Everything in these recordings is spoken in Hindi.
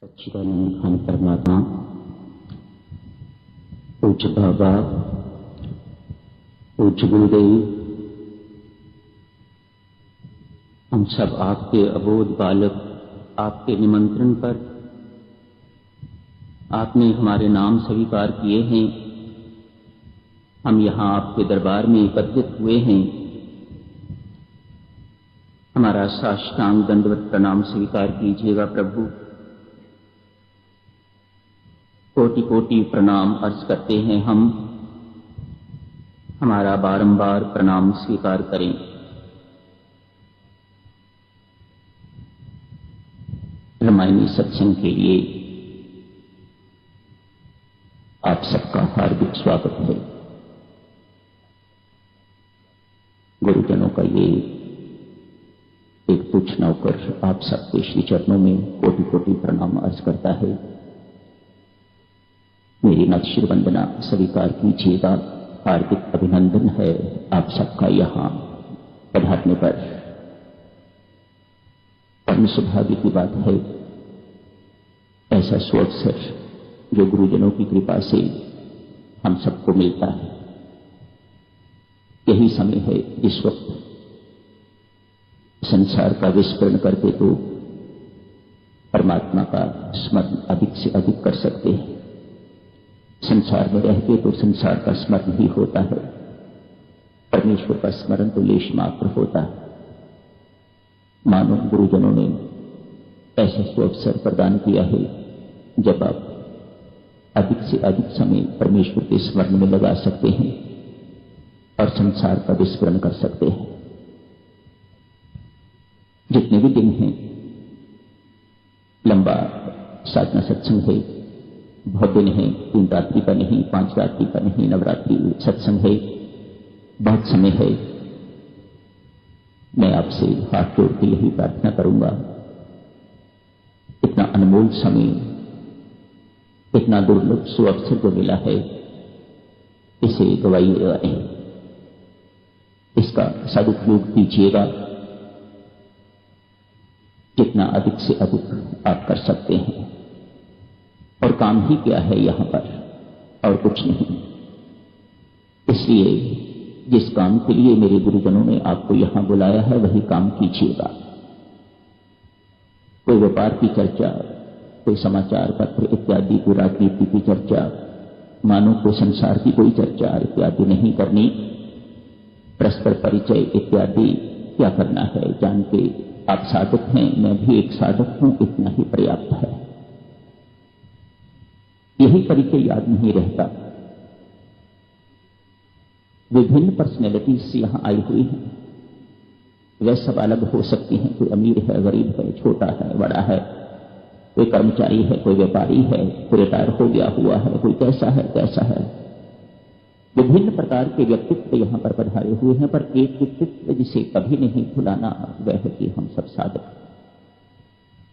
सच्चिदानंद घन परमात्मा, पूज्य बाबा, पूज्य गुरुदेव, हम सब आपके अबोध बालक, आपके निमंत्रण पर आपने हमारे नाम स्वीकार किए हैं। हम यहाँ आपके दरबार में एकत्रित हुए हैं। हमारा साष्टांग दंडवत प्रणाम स्वीकार कीजिएगा प्रभु। कोटि कोटि प्रणाम अर्ज करते हैं हम। हमारा बारंबार प्रणाम स्वीकार करें। रामायणी सत्संग के लिए आप सबका हार्दिक स्वागत है। गुरुजनों का ये एक तुच्छ नौकर आप सबके श्री चरणों में कोटि कोटि प्रणाम अर्ज करता है। मेरी नतशिर वंदना स्वीकार कीजिएगा। हार्दिक अभिनंदन है आप सबका यहाँ पधारने पर। परम सौभाग्य की बात है ऐसा सुअवसर जो गुरुजनों की कृपा से हम सबको मिलता है। यही समय है जिस वक्त संसार का विस्मरण करके तो परमात्मा का स्मरण अधिक से अधिक कर सकते हैं। संसार में रहते तो संसार का स्मरण ही होता है, परमेश्वर का स्मरण तो लेश मात्र होता है। मानो गुरुजनों ने ऐसा सुअवसर प्रदान किया है जब आप अधिक से अधिक समय परमेश्वर के स्मरण में लगा सकते हैं और संसार का विस्मरण कर सकते हैं। जितने भी दिन हैं, लंबा साधना सत्संग है, बहुत दिन है, 3 रात्रि का नहीं, 5 रात्रि का नहीं, नवरात्रि सत्संग है, बहुत समय है। मैं आपसे हाथ जोड़ के यही प्रार्थना करूंगा, इतना अनमोल समय, इतना दुर्लभ सुअवसर जो मिला है, इसे गवाइएगा नहीं, इसका सदुपयोग कीजिएगा। जितना अधिक से अधिक आप कर सकते हैं। और काम ही क्या है यहां पर, और कुछ नहीं। इसलिए जिस काम के लिए मेरे गुरुजनों ने आपको यहां बुलाया है वही काम कीजिएगा। कोई व्यापार की चर्चा, कोई समाचार पत्र इत्यादि, कोई राजनीति की चर्चा, मानो कोई संसार की कोई चर्चा इत्यादि नहीं करनी। परस्पर परिचय इत्यादि क्या करना है, जान के आप साधक हैं, मैं भी एक साधक हूं, इतना ही पर्याप्त है। यही परिचय याद नहीं रहता। विभिन्न पर्सनैलिटीज यहां आई हुई हैं। वे सब अलग हो सकती हैं। कोई अमीर है, गरीब है, छोटा है, बड़ा है, कोई कर्मचारी है, कोई व्यापारी है, कोई रिटायर हो गया हुआ है, कोई कैसा है कैसा है। विभिन्न प्रकार के व्यक्तित्व यहां पर पधारे हुए हैं, पर एक व्यक्तित्व जिसे कभी नहीं भुलाना, वह है कि हम सब साधक।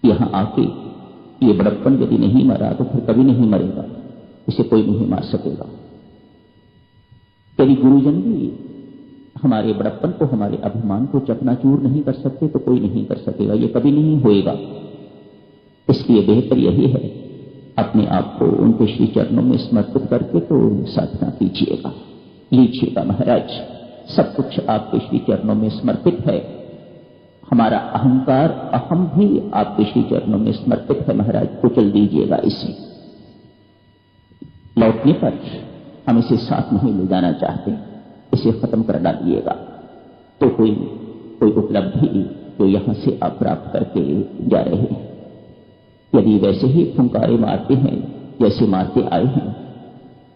यहां आके ये बड़प्पन यदि नहीं मरा तो फिर कभी नहीं मरेगा, इसे कोई नहीं मार सकेगा। यदि गुरुजन भी हमारे बड़प्पन को, हमारे अभिमान को चकनाचूर नहीं कर सकते तो कोई नहीं कर सकेगा, ये कभी नहीं होएगा। इसलिए बेहतर यही है अपने आप को उनके श्री चरणों में समर्पित करके तो साधना कीजिएगा। लीजिएगा महाराज, सब कुछ आपके श्री चरणों में समर्पित है। हमारा अहंकार, अहम भी आपके श्री चरणों में समर्पित है महाराज, कुचल दीजिएगा इसे। लौटने पर हम इसे साथ नहीं ले जाना चाहते, इसे खत्म कर डालिएगा। तो कोई उपलब्धि जो यहां से आप प्राप्त करके जा रहे हैं, यदि वैसे ही फुंकारे मारते हैं जैसे मारते आए हैं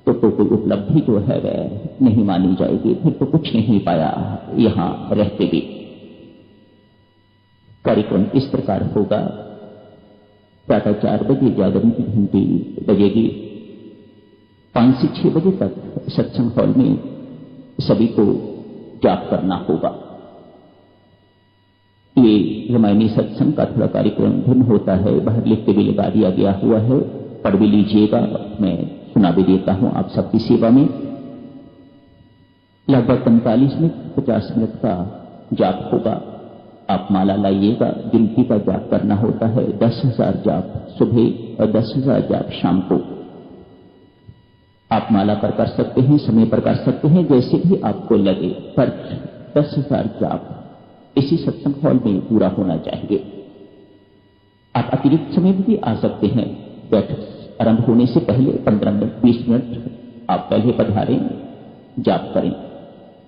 तो कोई उपलब्धि जो है वह नहीं मानी जाएगी। फिर तो कुछ नहीं पाया यहां रहते भी। कार्यक्रम इस प्रकार होगा। प्रातः 4 बजे जागरण की घंटी बजेगी। 5 से 6 बजे तक सत्संग हॉल में सभी को जाप करना होगा। ये रामायणी सत्संग का थोड़ा कार्यक्रम भिन्न होता है, बाहर लिख के भी लगा दिया गया हुआ है, पढ़ भी लीजिएगा, मैं सुना भी देता हूं आप सबकी सेवा में। लगभग 45 मिनट 50 मिनट का जाप होगा। आप माला लाइएगा। गिनती का जाप करना होता है, 10,000 जाप सुबह और 10,000 जाप शाम को। आप माला पर कर सकते हैं, समय पर कर सकते हैं, जैसे भी आपको लगे, पर 10,000 जाप इसी सत्संग हॉल में पूरा होना चाहिए। आप अतिरिक्त समय में भी आ सकते हैं। बैठक आरंभ होने से पहले 15 मिनट 20 मिनट आप पहले पधारें, जाप करें।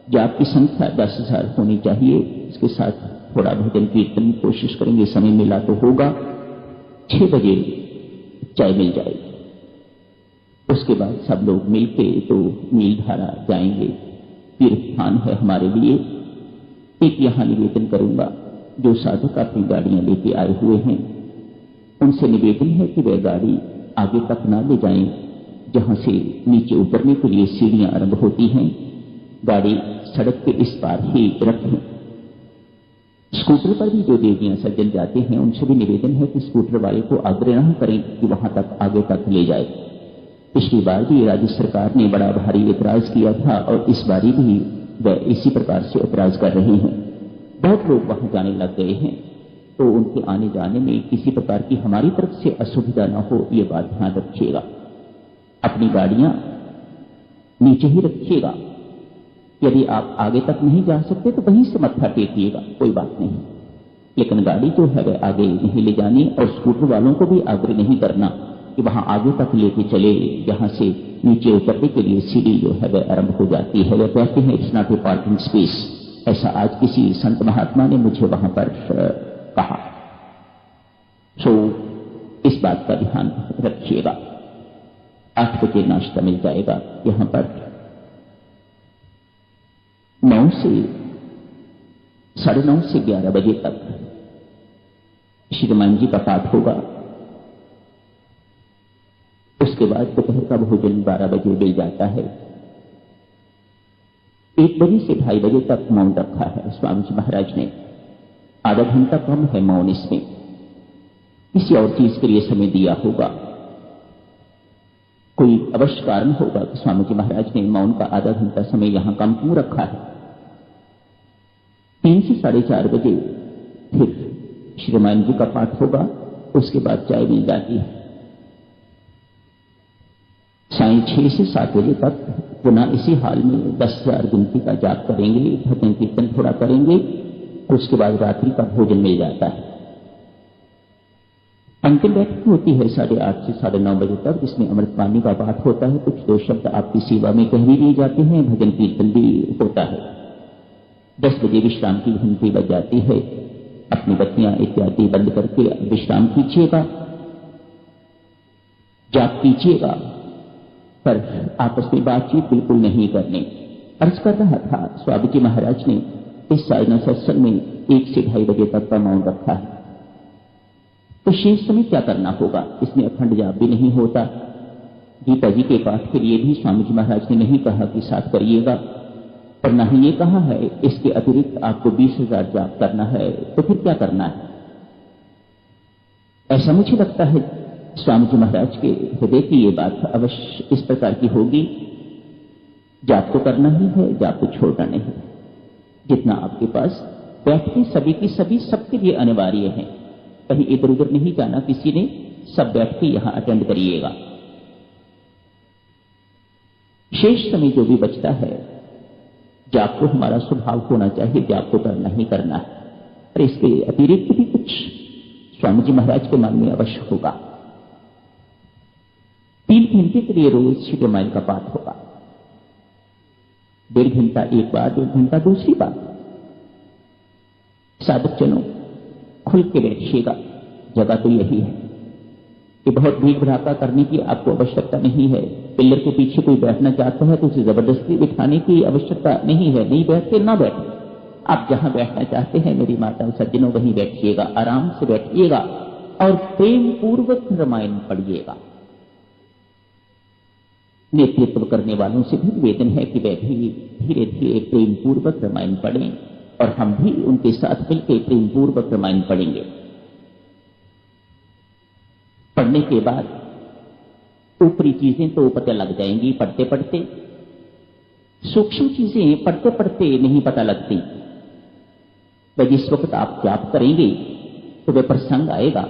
जाप की संख्या 10,000 होनी चाहिए। इसके साथ थोड़ा भजन कीर्तन की कोशिश करेंगे, समय मिला तो होगा। 6 बजे चाय मिल जाएगी। उसके बाद सब लोग मिलके तो नीलधारा जाएंगे। तीर्थ स्थान है हमारे लिए। एक यहां निवेदन करूंगा, जो साधक अपनी गाड़ियां लेके आए हुए हैं उनसे निवेदन है कि वे गाड़ी आगे तक ना ले जाएं, जहां से नीचे उतरने के लिए सीढ़ियां आरंभ होती हैं। गाड़ी सड़क के इस पार ही रखें। स्कूटर पर भी जो देवियां सज्जन जाते हैं उनसे भी निवेदन है कि स्कूटर वाले को आग्रह न करें कि वहां तक आगे तक ले जाए। पिछली बार भी राज्य सरकार ने बड़ा भारी ऐतराज किया था और इस बारी भी वह इसी प्रकार से ऐतराज कर रहे हैं। बहुत लोग वहां जाने लग गए हैं, तो उनके आने जाने में किसी प्रकार की हमारी तरफ से असुविधा न हो, ये बात ध्यान रखिएगा। अपनी गाड़ियां नीचे ही रखिएगा। यदि आप आगे तक नहीं जा सकते तो वहीं से मत्था टेकिएगा, कोई बात नहीं। लेकिन गाड़ी जो है वह आगे नहीं ले जानी, और स्कूटर वालों को भी आग्रह नहीं करना कि वहां आगे तक लेके चले, जहां से नीचे उतरने के लिए सीढ़ी जो है वह आरंभ हो जाती है। वह कहते हैं it's not a parking space. ऐसा आज किसी संत महात्मा ने मुझे वहां पर कहा। सो इस बात का ध्यान रखिएगा। 8 बजे नाश्ता मिल जाएगा। यहां पर 9 से 9:30 से 11 बजे तक श्री रामायण जी का पाठ होगा। उसके बाद दोपहर का भोजन 12 बजे मिल जाता है। 1 बजे से 2:30 बजे तक मौन रखा है स्वामी जी महाराज ने। आधा घंटा कम है मौन इसमें। किसी और चीज के लिए समय दिया होगा, कोई अवश्य कारण होगा कि स्वामी जी महाराज ने मौन का आधा घंटा समय यहां कम क्यों रखा है। 3 से 4:30 बजे फिर श्री रामायण जी का पाठ होगा। उसके बाद चाय मिल जाती है। सायं 6 से 7 बजे तक पुनः इसी हाल में 10,000 गिनती का जाप करेंगे, भजन कीर्तन थोड़ा करेंगे। उसके बाद रात्रि का भोजन मिल जाता है। अंतिम बैठक होती है 8:30 से 9:30 बजे तक, जिसमें अमृतवाणी का पाठ होता है। कुछ 2 शब्द आपकी सेवा में कह भी दिए जाते हैं, भजन कीर्तन भी होता है। 10 बजे विश्राम की घंटी बज जाती है। अपनी बत्तियां इत्यादि बंद करके विश्राम कीजिएगा, जाप कीजिएगा, पर आपस में बातचीत बिल्कुल नहीं करनी। अर्ज कर रहा था स्वामी जी महाराज ने इस साधना सत्संग में 1 से 2:30 बजे तक का मौन रखा है। तो शेष समय क्या करना होगा? इसमें अखंड जाप भी नहीं होता। गीता जी के पाठ के लिए भी स्वामी जी महाराज ने नहीं कहा कि साथ करिएगा, और न ही ये कहा है इसके अतिरिक्त आपको 20,000 जाप करना है। तो फिर क्या करना है? ऐसा मुझे लगता है स्वामी जी महाराज के हृदय की ये बात अवश्य इस प्रकार की होगी, जाप तो करना ही है, जाप तो छोड़ना नहीं। जितना आपके पास बैठे सभी की सभी सबके लिए अनिवार्य है। कहीं इधर उधर नहीं जाना किसी ने, सब बैठ के यहां अटेंड करिएगा। शेष समय जो भी बचता है, जाप तो हमारा स्वभाव होना चाहिए, जाप तो करना ही करना है। और इसके अतिरिक्त भी कुछ स्वामी जी महाराज के मन में अवश्य होगा। 3 घंटे के लिए रोज श्री रामायण का पाठ होगा। 1.5 घंटा एक बार, 1 घंटा दूसरी बार। साधक जनों खुल के बैठिएगा। जगह तो यही है कि बहुत भीड़ भड़ाका करने की आपको आवश्यकता नहीं है। पिल्लर के पीछे कोई बैठना चाहता है तो उसे जबरदस्ती बिठाने की आवश्यकता नहीं है। नहीं बैठते ना बैठे, आप जहां बैठना चाहते हैं मेरी माता सज्जनों वहीं बैठिएगा, आराम से बैठिएगा और प्रेम पूर्वक रामायण पढ़िएगा। नेतृत्व करने वालों से भी निवेदन है कि वे भी धीरे धीरे प्रेम पूर्वक रामायण पढ़ें, और हम भी उनके साथ मिलकर प्रेम पूर्वक रामायण पढ़ेंगे। पढ़ने के बाद ऊपरी चीजें तो पता लग जाएंगी पढ़ते पढ़ते, सूक्ष्म चीजें पढ़ते पढ़ते नहीं पता लगती। वह जिस वक्त आप जाप करेंगे तो वह प्रसंग आएगा,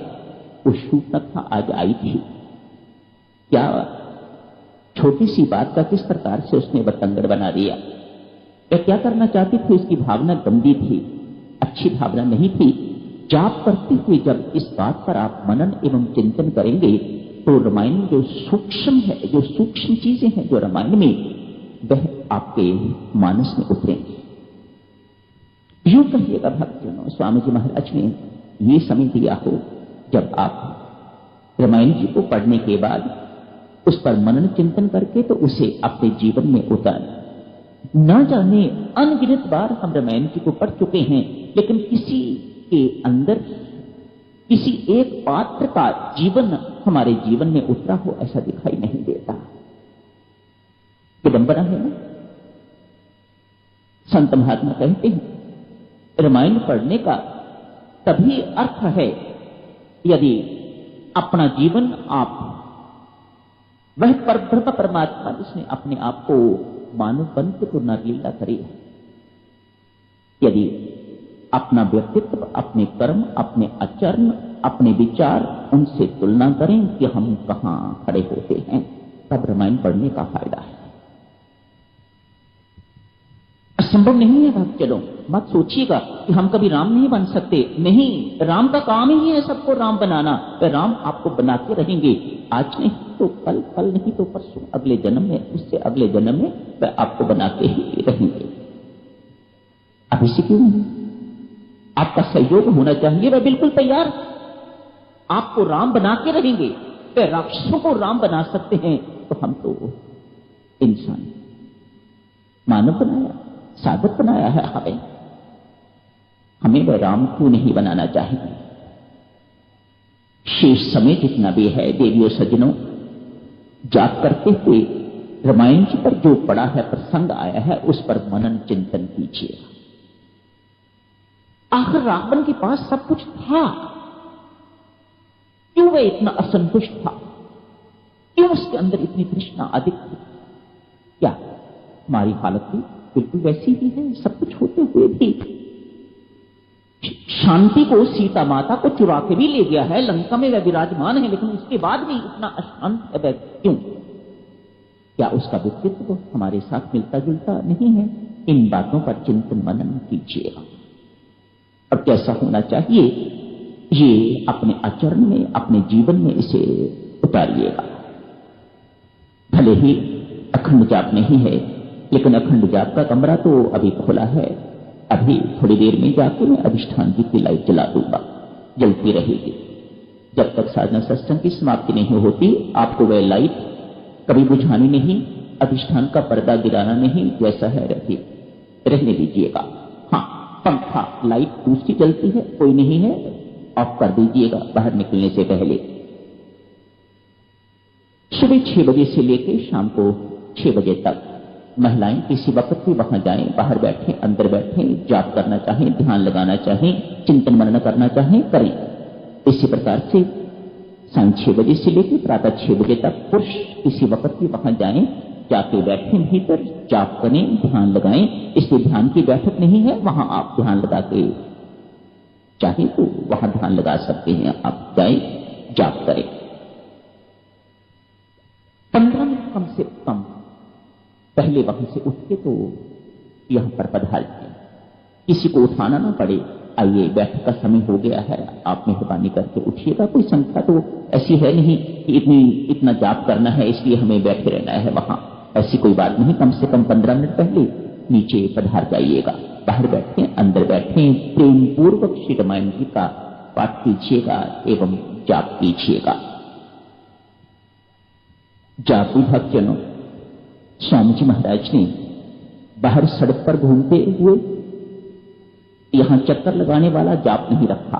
वो शूर्पणखा आज आई थी। क्या छोटी सी बात का किस प्रकार से उसने बतंगड़ बना दिया। वह क्या करना चाहती थी, उसकी भावना गंदी थी, अच्छी भावना नहीं थी। जाप करते हुए जब इस बात पर आप मनन एवं चिंतन करेंगे तो रामायण जो सूक्ष्म है, जो सूक्ष्म चीजें हैं जो रामायण में, वह आपके मानस में उतरेंगे। यूं कहिएगा भक्तजनों, स्वामी जी महाराज ने ये समय दिया हो जब आप रामायण जी को पढ़ने के बाद उस पर मनन चिंतन करके तो उसे अपने जीवन में उतारें। न जाने अनगिनत बार हम रामायण जी को पढ़ चुके हैं, लेकिन किसी के अंदर किसी एक पात्र का जीवन हमारे जीवन में उतरा हो ऐसा दिखाई नहीं देता। विडंबना है ना। संत महात्मा कहते हैं रामायण पढ़ने का तभी अर्थ है यदि अपना जीवन आप वह परब्रह्म परमात्मा जिसने अपने आप को मानव बन के तो नरलीला करी है, यदि अपना व्यक्तित्व, अपने कर्म, अपने आचरण, अपने विचार उनसे तुलना करें कि हम कहां खड़े होते हैं, तब रामायण पढ़ने का फायदा है। असंभव नहीं है भक्तजनों, मत सोचिएगा कि हम कभी राम नहीं बन सकते। नहीं, राम का काम ही है सबको राम बनाना। वह राम आपको बनाते रहेंगे, आज नहीं तो कल, कल नहीं तो परसों, अगले जन्म में, उससे अगले जन्म में वह आपको बनाते ही रहेंगे। अभी से क्यों नहीं? आपका सहयोग होना चाहिए, वह बिल्कुल तैयार। आपको राम बना के रहेंगे। वह राक्षसों को राम बना सकते हैं तो हम तो इंसान मानव बनाया, साधक बनाया है हमें वह राम क्यों नहीं बनाना चाहिए। शेष समय जितना भी है देवियों सज्जनों, जाप करते हुए रामायण जी पर जो पड़ा है, प्रसंग आया है, उस पर मनन चिंतन कीजिए। आखिर रावण के पास सब कुछ था, क्यों वह इतना असंतुष्ट था? क्यों उसके अंदर इतनी तृष्णा अधिक थी? क्या हमारी हालत भी बिल्कुल वैसी ही है? सब कुछ होते हुए भी शांति को, सीता माता को चुरा के भी ले गया है, लंका में वह विराजमान है, लेकिन उसके बाद भी इतना अशांत है वह क्यों? क्या उसका व्यक्तित्व हमारे साथ मिलता जुलता नहीं है? इन बातों पर चिंतन मनन कीजिएगा और कैसा होना चाहिए ये अपने आचरण में, अपने जीवन में इसे उतारिएगा। भले ही अखंड जाप नहीं है, लेकिन अखंड जाप का कमरा तो अभी खुला है। अभी थोड़ी देर में जाकर मैं अधिष्ठान जी की लाइट जला दूंगा, जलती रहेगी जब तक साधना सत्संग की समाप्ति नहीं होती। आपको वह लाइट कभी बुझानी नहीं, अधिष्ठान का पर्दा गिराना नहीं, जैसा है रहने दीजिएगा। हाँ, पंखा लाइट दूसरी जलती है, कोई नहीं है, ऑफ कर दीजिएगा बाहर निकलने से पहले। सुबह 6 बजे से लेकर शाम को 6 बजे तक महिलाएं किसी वक्त भी वहां जाएं, बाहर बैठें, अंदर बैठें, जाप करना चाहें, ध्यान लगाना चाहें, चिंतन मनन करना चाहें, करें। इसी प्रकार से सांझ 6 बजे से लेकर प्रातः 6 बजे तक पुरुष किसी वक्त भी वहां जाएं, जाके बैठें, भीतर जाप करें, ध्यान लगाएं। इसलिए ध्यान की बैठक नहीं है, वहां आप ध्यान लगा के चाहे तो वहां ध्यान लगा सकते हैं। आप जाएं, जाप करें। 15 मिनट कम से कम पहले वहां से उठ के तो यहां पर पधारें, किसी को उठाना ना पड़े। आइए, बैठक का समय हो गया है, आप मेहरबानी करके उठिएगा। कोई संख्या तो ऐसी है नहीं कि इतना जाप करना है इसलिए हमें बैठे रहना है वहां, ऐसी कोई बात नहीं। कम से कम 15 मिनट पहले नीचे पधार जाइएगा, बाहर बैठे, अंदर बैठे, प्रेम पूर्वक श्री रामायण जी का पाठ कीजिएगा एवं जाप कीजिएगा। जाप भक्तजनों, स्वामी जी महाराज ने बाहर सड़क पर घूमते हुए यहां चक्कर लगाने वाला जाप नहीं रखा।